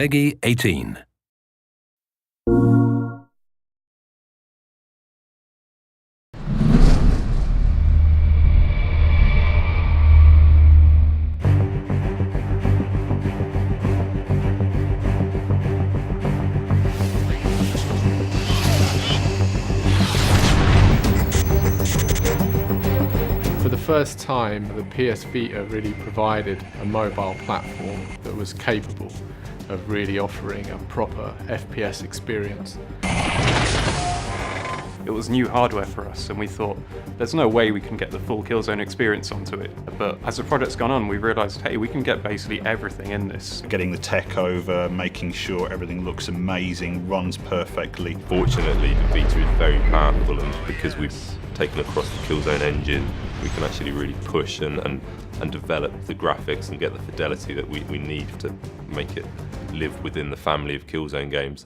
Peggy 18. For the first time, the PS Vita really provided a mobile platform that was capable of really offering a proper FPS experience. It was new hardware for us, and we thought, there's no way we can get the full Killzone experience onto it. But as the project's gone on, we realised, hey, we can get basically everything in this. Getting the tech over, making sure everything looks amazing, runs perfectly. Fortunately, the Vita is very powerful, and because we've taken across the Killzone engine, we can actually really push and develop the graphics and get the fidelity that we need to make it live within the family of Killzone games.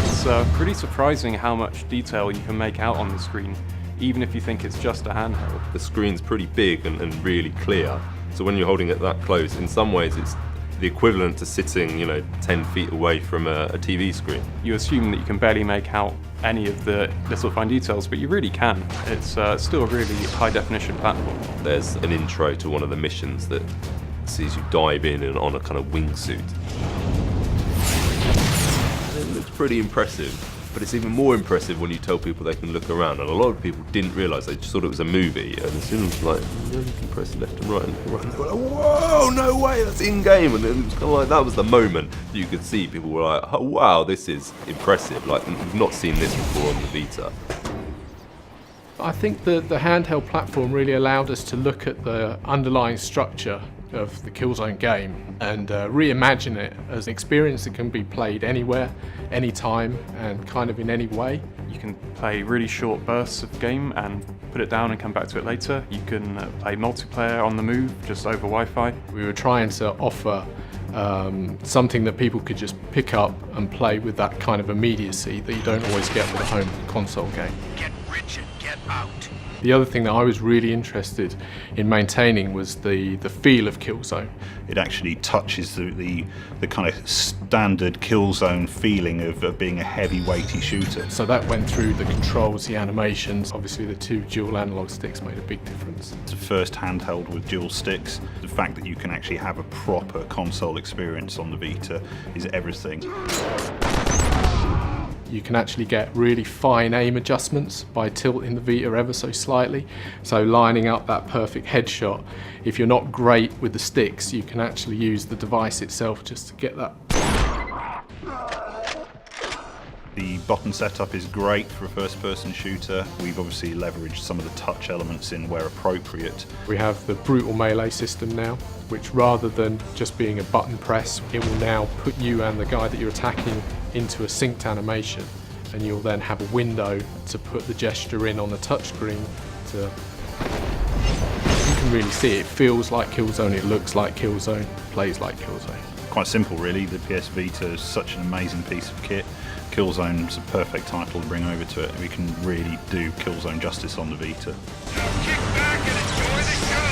It's pretty surprising how much detail you can make out on the screen, even if you think it's just a handheld. The screen's pretty big and really clear, so when you're holding it that close, in some ways it's the equivalent to sitting, 10 feet away from a TV screen. You assume that you can barely make out any of the little fine details, but you really can. It's still a really high definition platform. There's an intro to one of the missions that sees you dive in and on a kind of wingsuit. It looks pretty impressive, but it's even more impressive when you tell people they can look around, and a lot of people didn't realise, they just thought it was a movie, and as soon as you can press left and right, and they were like, whoa, no way, that's in-game, and it was kind of like, that was the moment that you could see people were like, oh wow, this is impressive, like we've not seen this before on the Vita. I think the handheld platform really allowed us to look at the underlying structure of the Killzone game and reimagine it as an experience that can be played anywhere, anytime, and kind of in any way. You can play really short bursts of game and put it down and come back to it later. You can play multiplayer on the move, just over Wi-Fi. We were trying to offer something that people could just pick up and play with that kind of immediacy that you don't always get with a home console game. Get rich and get out. The other thing that I was really interested in maintaining was the feel of Killzone. It actually touches the kind of standard Killzone feeling of being a heavy, weighty shooter. So that went through the controls, the animations. Obviously the two dual analog sticks made a big difference. It's the first handheld with dual sticks. The fact that you can actually have a proper console experience on the Vita is everything. You can actually get really fine aim adjustments by tilting the Vita ever so slightly. So lining up that perfect headshot. If you're not great with the sticks, you can actually use the device itself just to get that. The button setup is great for a first-person shooter. We've obviously leveraged some of the touch elements in where appropriate. We have the brutal melee system now, which rather than just being a button press, it will now put you and the guy that you're attacking into a synced animation, and you'll then have a window to put the gesture in on the touchscreen. You can really see it. It feels like Killzone, it looks like Killzone, plays like Killzone. Quite simple really, the PS Vita is such an amazing piece of kit. Killzone's a perfect title to bring over to it. We can really do Killzone justice on the Vita. Kick back and enjoy the show!